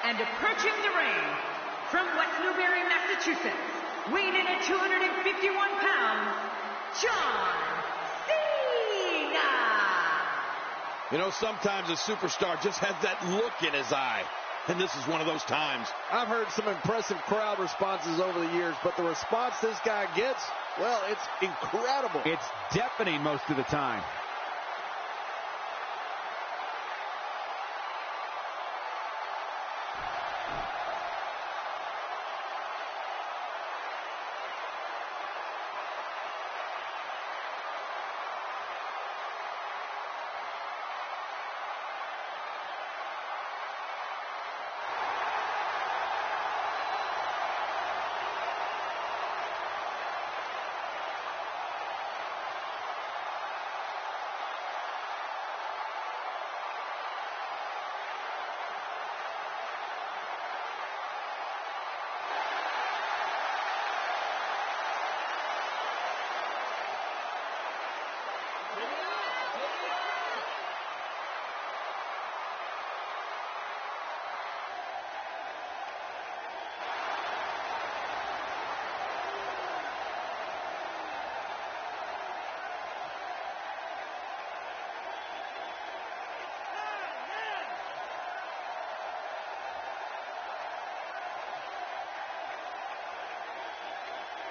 And approaching the ring from West Newbury, Massachusetts, weighing in at 251 pounds, John Cena! You know, sometimes a superstar just has that look in his eye. And this is one of those times. I've heard some impressive crowd responses over the years, but the response this guy gets, well, it's incredible. It's deafening most of the time.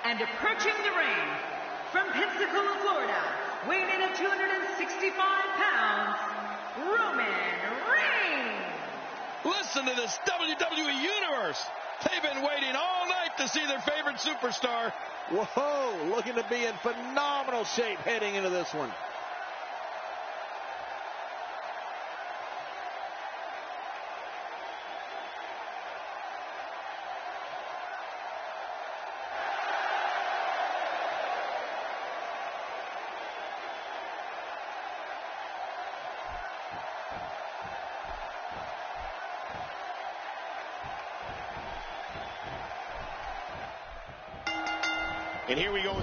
And approaching the ring from Pensacola, Florida, weighing in at 265 pounds, Roman Reigns. Listen to this WWE Universe. They've been waiting all night to see their favorite superstar. Whoa, looking to be in phenomenal shape heading into this one. And here we go.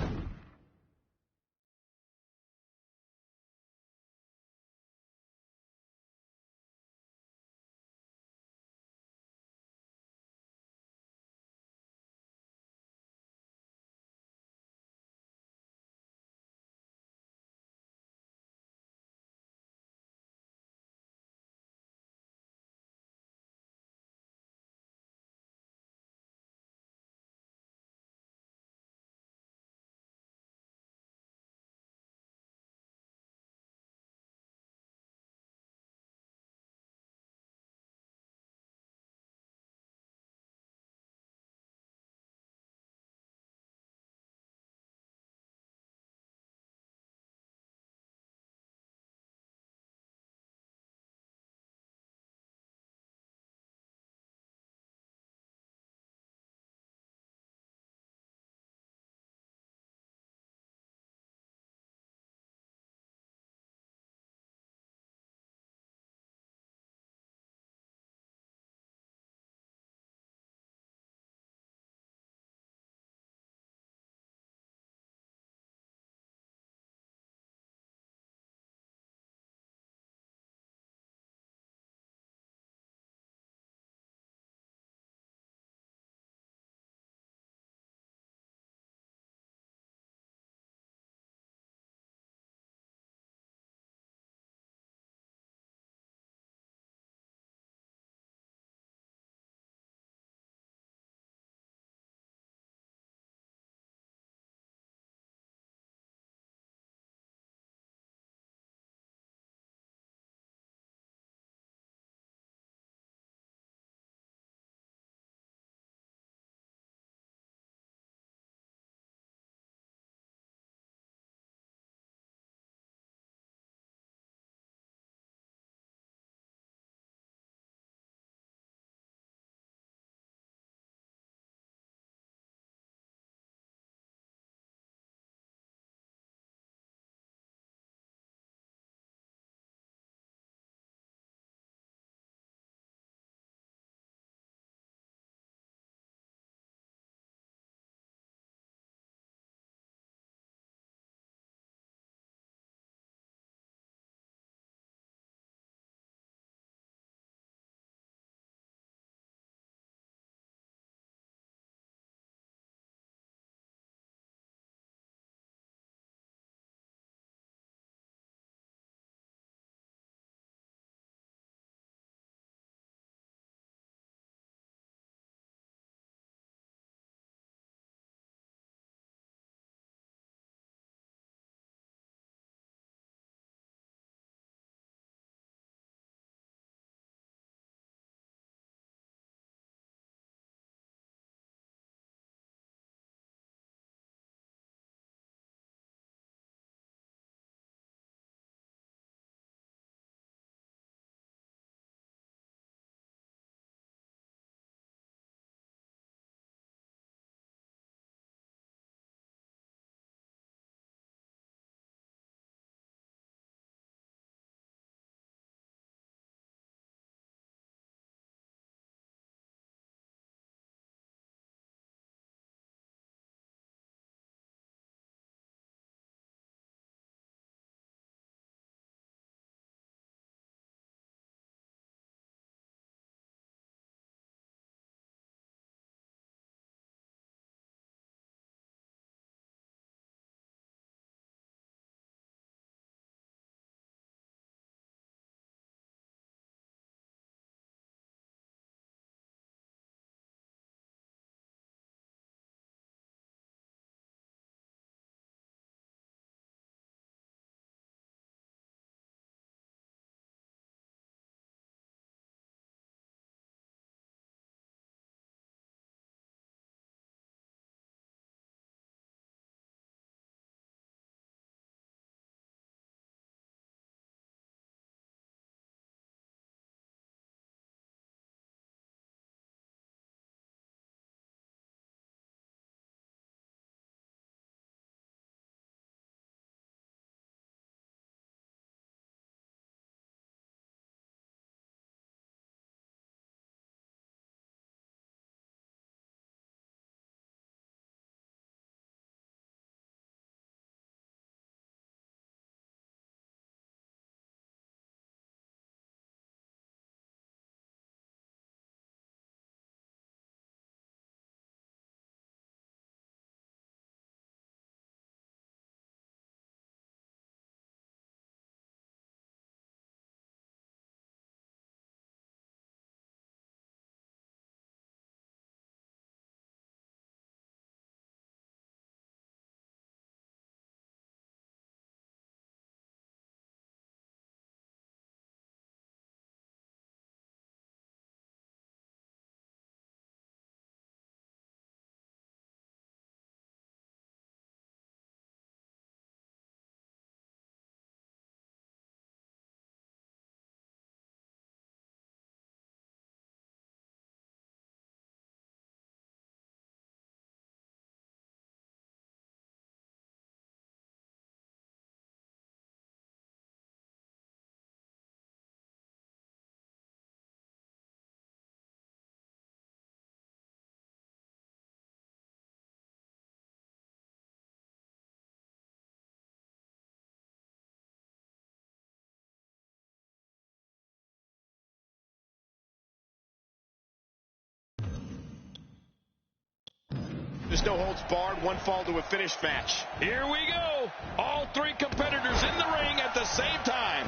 It's no holds barred, one fall to a finished match. Here we go. All three competitors in the ring at the same time.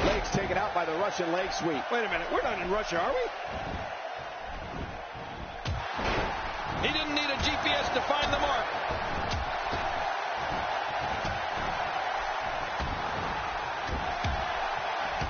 Legs taken out by the Russian leg sweep. Wait a minute, we're not in Russia, are we? He didn't need a GPS to find the mark.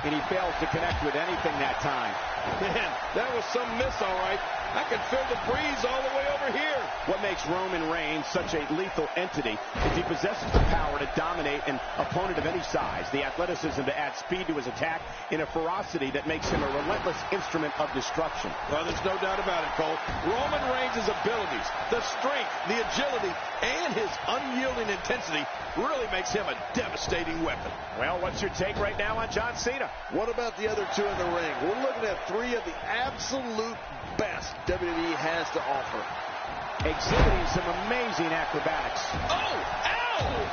And he fails to connect with anything that time. Man, that was some miss, all right. I can feel the breeze all the way over here. What makes Roman Reigns such a lethal entity is he possesses the power to dominate an opponent of any size, the athleticism to add speed to his attack, and a ferocity that makes him a relentless instrument of destruction. Well, there's no doubt about it, Cole. Roman Reigns' abilities, the strength, the agility, and his unyielding intensity really makes him a devastating weapon. Well, what's your take right now on John Cena? What about the other two in the ring? We're looking at three of the absolute best WWE has to offer. Exhibiting some amazing acrobatics. Oh! Ow!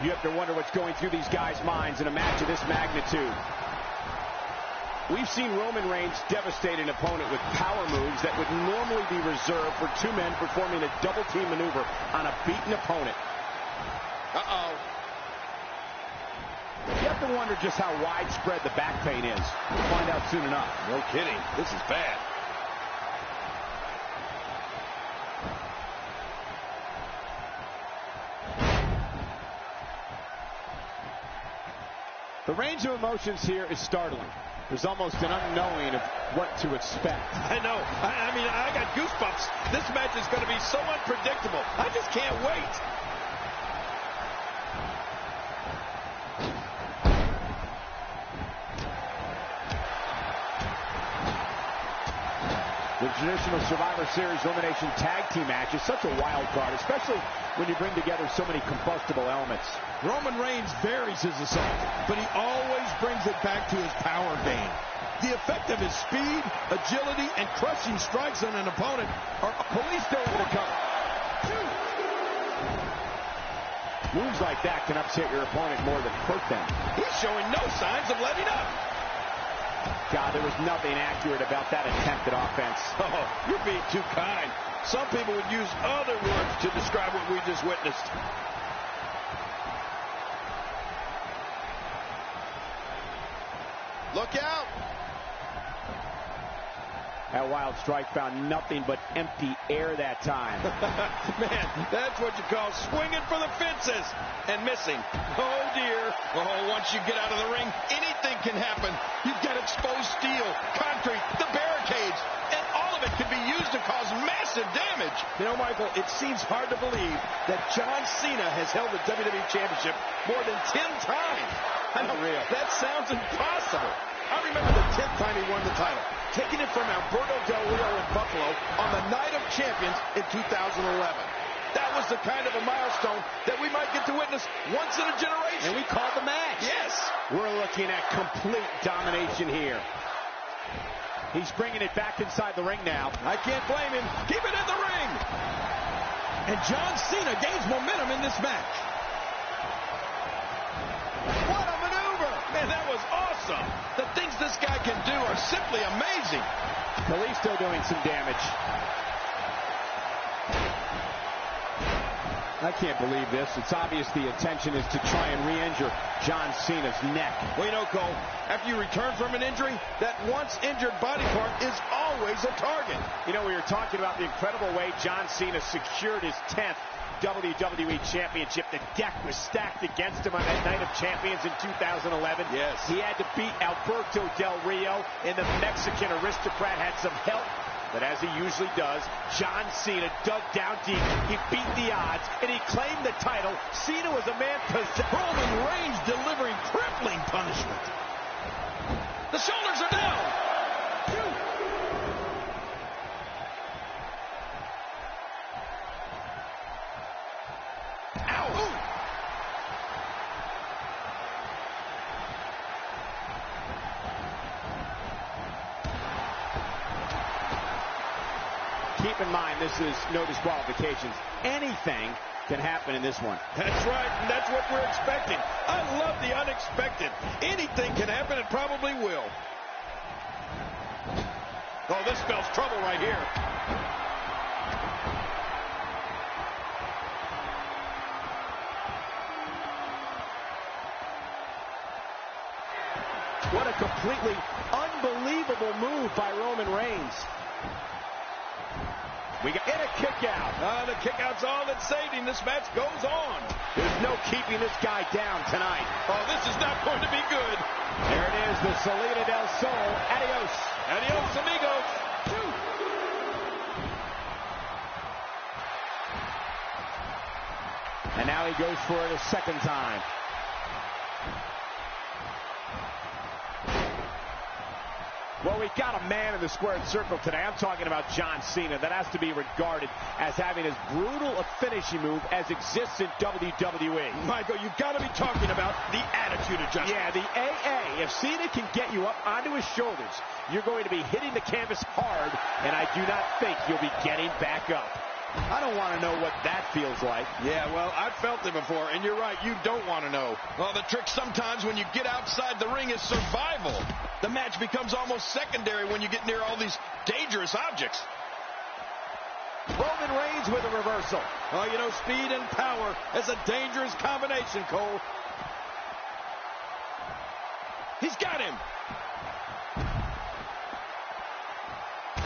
You have to wonder what's going through these guys' minds in a match of this magnitude. We've seen Roman Reigns devastate an opponent with power moves that would normally be reserved for two men performing a double team maneuver on a beaten opponent. Uh-oh. You have to wonder just how widespread the back pain is. We'll find out soon enough. No kidding. This is bad. The range of emotions here is startling. There's almost an unknowing of what to expect. I know. I mean, I got goosebumps. This match is going to be so unpredictable. I just can't wait. The traditional Survivor Series Elimination Tag Team match is such a wild card, especially when you bring together so many combustible elements. Roman Reigns varies his assault, but he always brings it back to his power game. The effect of his speed, agility, and crushing strikes on an opponent are police still able to cover. Moves like that can upset your opponent more than hurt them. He's showing no signs of letting up. God, there was nothing accurate about that attempted offense. Oh, you're being too kind. Some people would use other words to describe what we just witnessed. Look out! That wild strike found nothing but empty air that time. Man, that's what you call swinging for the fences and missing. Oh, dear. Oh, once you get out of the ring, anything can happen. You've got exposed steel, concrete, the barricades, and all of it can be used to cause massive damage. You know, Michael, it seems hard to believe that John Cena has held the WWE Championship more than 10 times. I know, that sounds impossible. I remember the 10th time he won the title, taking it from Alberto Del Rio in Buffalo on the Night of Champions in 2011. That was the kind of a milestone that we might get to witness once in a generation. And we called the match. Yes. We're looking at complete domination here. He's bringing it back inside the ring now. I can't blame him. Keep it in the ring. And John Cena gains momentum in this match. What a maneuver. Man, that was awesome. The things this guy can do are simply amazing. Kalisto doing some damage. I can't believe this. It's obvious the intention is to try and re-injure John Cena's neck. Well, you know, Cole, after you return from an injury, that once injured body part is always a target. You know, we were talking about the incredible way John Cena secured his 10th WWE Championship. The deck was stacked against him on that Night of Champions in 2011. Yes. He had to beat Alberto Del Rio, and the Mexican aristocrat had some help. But as he usually does, John Cena dug down deep. He beat the odds, and he claimed the title. Cena was a man possessed. Roman Reigns delivering crippling punishment. The shoulders are down. Keep in mind, this is no disqualifications. Anything can happen in this one. That's right, and that's what we're expecting. I love the unexpected. Anything can happen, it probably will. Oh, this spells trouble right here. What a completely unbelievable move by Roman Reigns. We got a kick out. The kick out's all that's saved him. This match goes on. There's no keeping this guy down tonight. Oh, this is not going to be good. There it is, the Salida del Sol. Adios. Adios, amigos. And now he goes for it a second time. Well, we've got a man in the squared circle today. I'm talking about John Cena. That has to be regarded as having as brutal a finishing move as exists in WWE. Michael, you've got to be talking about the attitude adjustment. Yeah, the AA. If Cena can get you up onto his shoulders, you're going to be hitting the canvas hard, and I do not think you'll be getting back up. I don't want to know what that feels like. Yeah, well, I've felt it before, and you're right, you don't want to know. Well, the trick sometimes when you get outside the ring is survival. The match becomes almost secondary when you get near all these dangerous objects. Roman Reigns with a reversal. Oh, you know, speed and power is a dangerous combination, Cole. He's got him.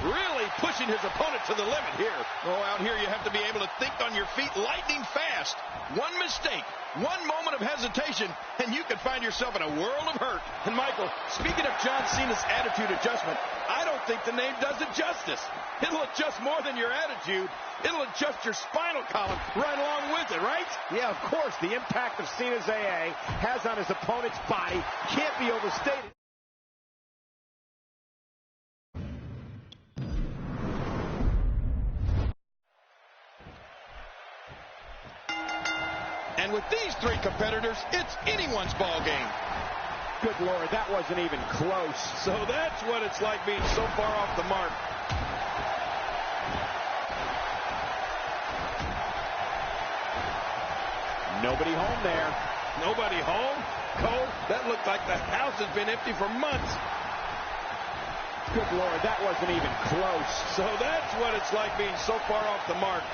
Really pushing his opponent to the limit here. Oh, out here you have to be able to think on your feet lightning fast. One mistake, one moment of hesitation, and you could find yourself in a world of hurt. And Michael, speaking of John Cena's attitude adjustment, I don't think the name does it justice. It'll adjust more than your attitude. It'll adjust your spinal column right along with it, right? Yeah, of course. The impact of Cena's AA has on his opponent's body can't be overstated. And with these three competitors, it's anyone's ball game. Good Lord, that wasn't even close. So that's what it's like being so far off the mark. Nobody home there. Nobody home? Cole, that looked like the house has been empty for months. Good Lord, that wasn't even close. So that's what it's like being so far off the mark.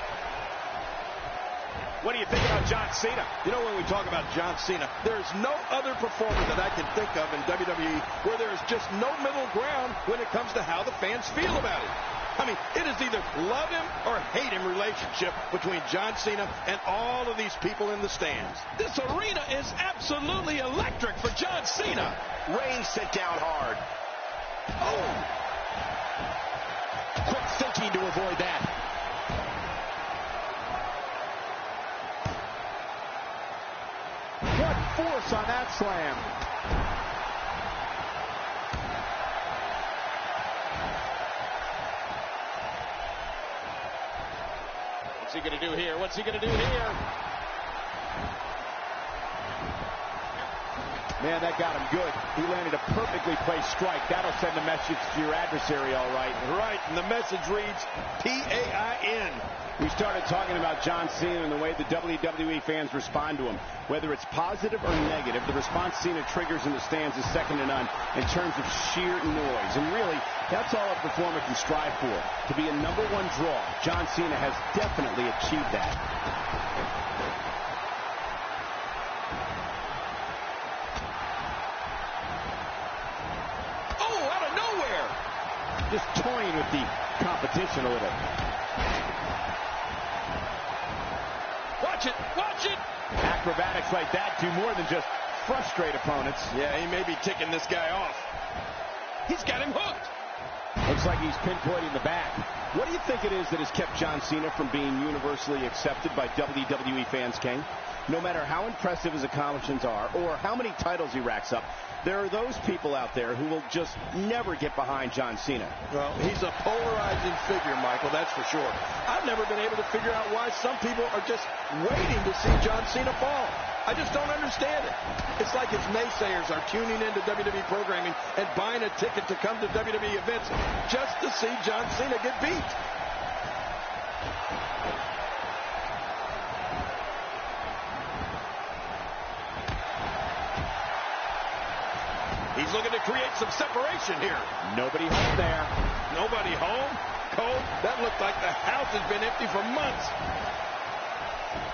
What do you think about John Cena? You know, when we talk about John Cena, there's no other performer that I can think of in WWE where there is just no middle ground when it comes to how the fans feel about it. I mean, it is either love him or hate him relationship between John Cena and all of these people in the stands. This arena is absolutely electric for John Cena. Reigns sent down hard. Oh! Quick thinking to avoid that. What force on that slam. What's he going to do here? What's he going to do here? Man, that got him good. He landed a perfectly placed strike. That'll send a message to your adversary, all right. Right, and the message reads P-A-I-N. We started talking about John Cena and the way the WWE fans respond to him. Whether it's positive or negative, the response Cena triggers in the stands is second to none in terms of sheer noise. And really, that's all a performer can strive for. To be a #1 draw, John Cena has definitely achieved that. Oh, out of nowhere! Just toying with the competition a little. Watch it! Watch it! Acrobatics like that do more than just frustrate opponents. Yeah, he may be ticking this guy off. He's got him hooked. Looks like he's pinpointing the back. What do you think it is that has kept John Cena from being universally accepted by WWE fans, King? No matter how impressive his accomplishments are or how many titles he racks up, there are those people out there who will just never get behind John Cena. Well, he's a polarizing figure, Michael, that's for sure. I've never been able to figure out why some people are just waiting to see John Cena fall. I just don't understand it. It's like his naysayers are tuning into WWE programming and buying a ticket to come to WWE events just to see John Cena get beat. create some separation here. Nobody home there. Nobody home? Cole, that looked like the house has been empty for months.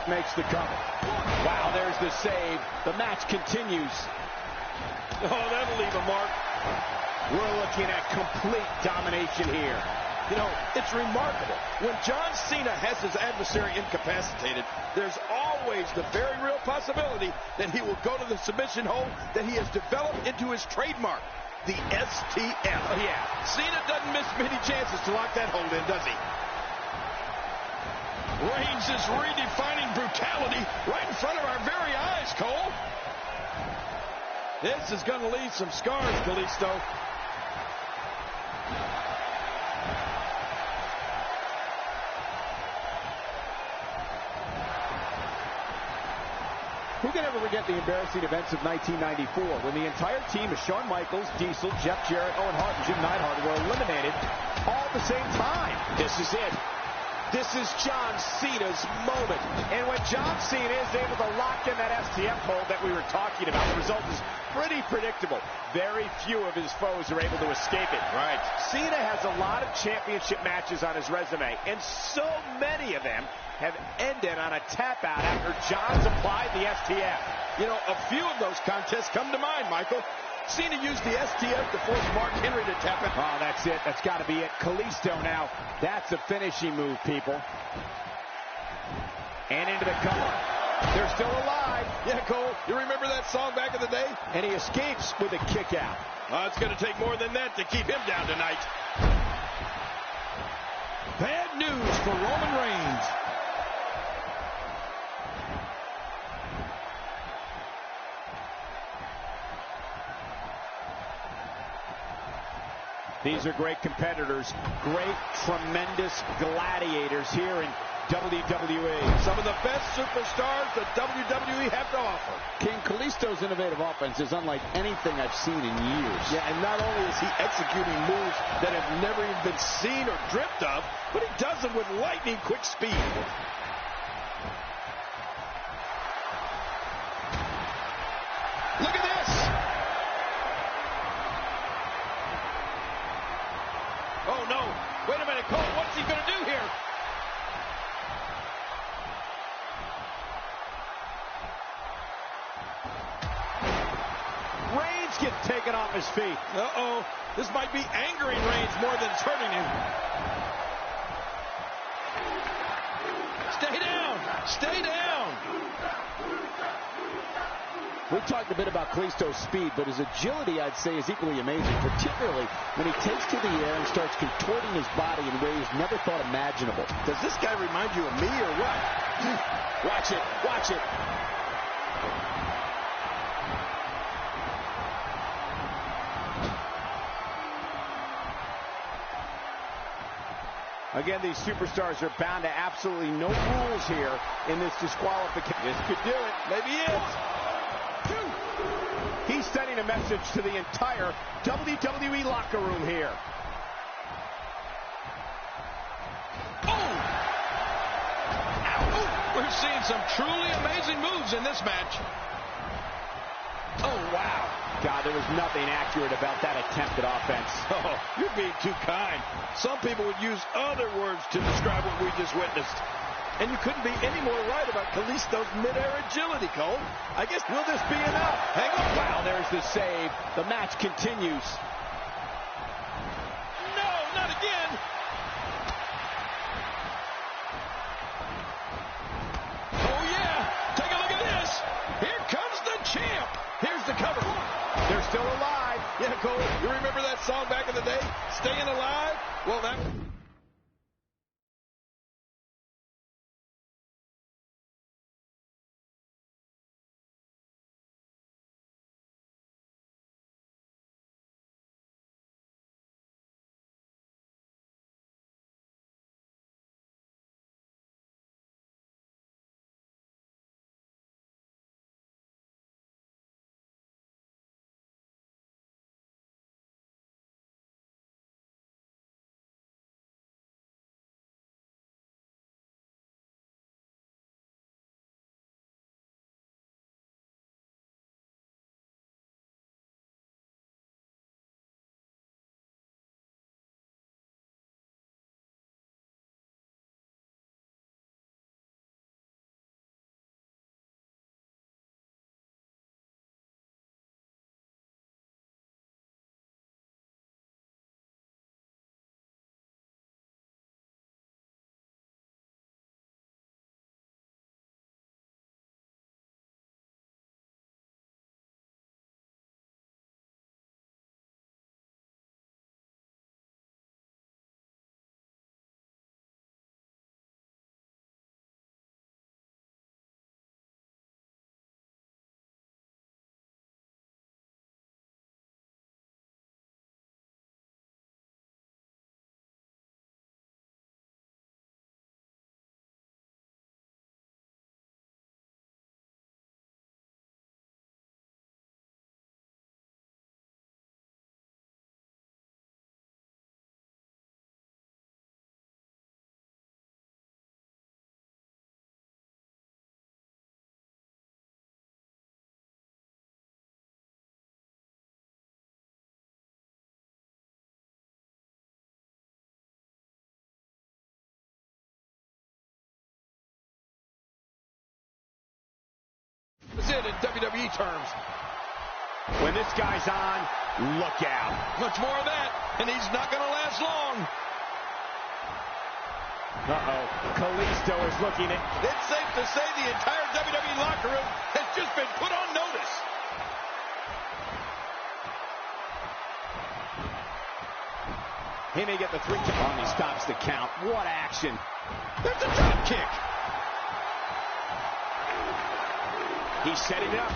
Makes the cover. Wow, there's the save. The match continues. Oh, that'll leave a mark. We're looking at complete domination here. You know, it's remarkable. When John Cena has his adversary incapacitated, there's always the very real possibility that he will go to the submission hold that he has developed into his trademark, the STF. Oh, yeah. Cena doesn't miss many chances to lock that hold in, does he? Reigns is redefining brutality right in front of our very eyes, Cole. This is going to leave some scars, Kalisto. Who can ever forget the embarrassing events of 1994 when the entire team of Shawn Michaels, Diesel, Jeff Jarrett, Owen Hart, and Jim Neidhart were eliminated all at the same time? This is it. This is John Cena's moment. And when John Cena is able to lock in that STF hold that we were talking about, the result is pretty predictable. Very few of his foes are able to escape it. Right. Cena has a lot of championship matches on his resume, and so many of them have ended on a tap out after John's applied the STF. You know, a few of those contests come to mind, Michael. Cena used the STF to force Mark Henry to tap it. Oh, that's it. That's got to be it. Kalisto now. That's a finishing move, people. And into the cover. They're still alive. Yeah, Cole, you remember that song back in the day? And he escapes with a kick out. It's going to take more than that to keep him down tonight. Bad news for Roman Reigns. These are great competitors, great, tremendous gladiators here in WWE. Some of the best superstars that WWE have to offer. King, Kalisto's innovative offense is unlike anything I've seen in years. Yeah, and not only is he executing moves that have never even been seen or dreamt of, but he does them with lightning quick speed. Look at this. Oh, no. Wait a minute, Cole. What's he going to do here? Reigns gets taken off his feet. Uh-oh. This might be angering Reigns more than it's hurting him. Stay down. Stay down. We talked a bit about Kalisto's speed, but his agility, I'd say, is equally amazing, particularly when he takes to the air and starts contorting his body in ways never thought imaginable. Does this guy remind you of me or what? Watch it. Watch it. Again, these superstars are bound to absolutely no rules here in this disqualification. This could do it. Maybe it. He's sending a message to the entire WWE locker room here. Oh! We're seeing some truly amazing moves in this match. Oh, wow. God, there was nothing accurate about that attempted offense. Oh, you're being too kind. Some people would use other words to describe what we just witnessed. And you couldn't be any more right about Kalisto's mid-air agility, Cole. I guess, will this be enough? Hang on. Wow, there's the save. The match continues. No, not again. Oh, yeah. Take a look at this. Here comes the champ. Here's the cover. They're still alive. Yeah, Cole, you remember that song back in the day? Staying Alive? Well, that... in WWE terms. When this guy's on, look out. Much more of that, and he's not going to last long. Uh-oh. Kalisto is looking at... It's safe to say the entire WWE locker room has just been put on notice. He may get the 3 count. He stops the count. What action. There's a drop kick. He's setting it up.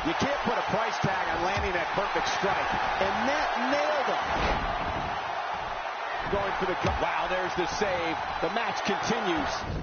You can't put a price tag on landing that perfect strike. And that nailed him. Going for the cut. Wow, there's the save. The match continues.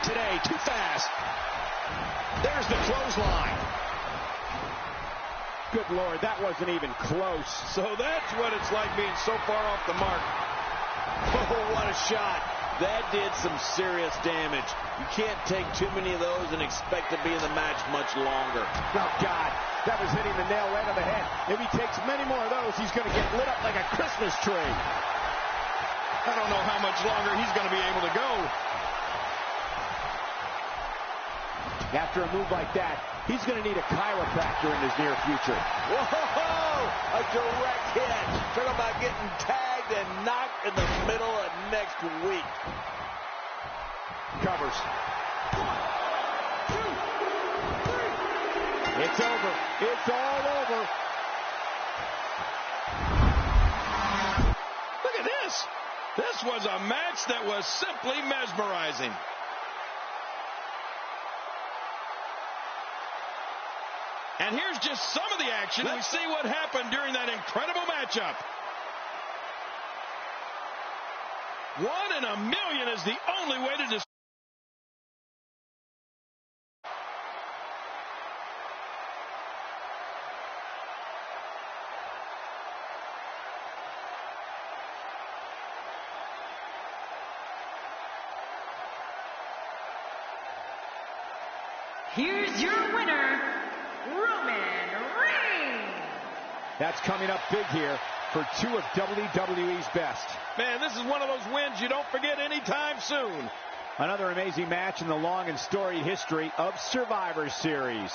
Today, too fast. There's the clothesline. Good Lord, that wasn't even close. So that's what it's like being so far off the mark. Oh, what a shot. That did some serious damage. You can't take too many of those and expect to be in the match much longer. Oh, God, that was hitting the nail right on the head. If he takes many more of those, he's going to get lit up like a Christmas tree. I don't know how much longer he's going to be able to go. After a move like that, he's going to need a chiropractor in his near future. Whoa! A direct hit. Talk about getting tagged and knocked in the middle of next week. Covers. 1, 2, 3. It's over. It's all over. Look at this. This was a match that was simply mesmerizing. And here's just some of the action. Let's see what happened during that incredible matchup. 1 in a million is the only way to describe. Here's your winner, Roman Reigns. That's coming up big here for 2 of WWE's best. Man, this is one of those wins you don't forget anytime soon. Another amazing match in the long and storied history of Survivor Series.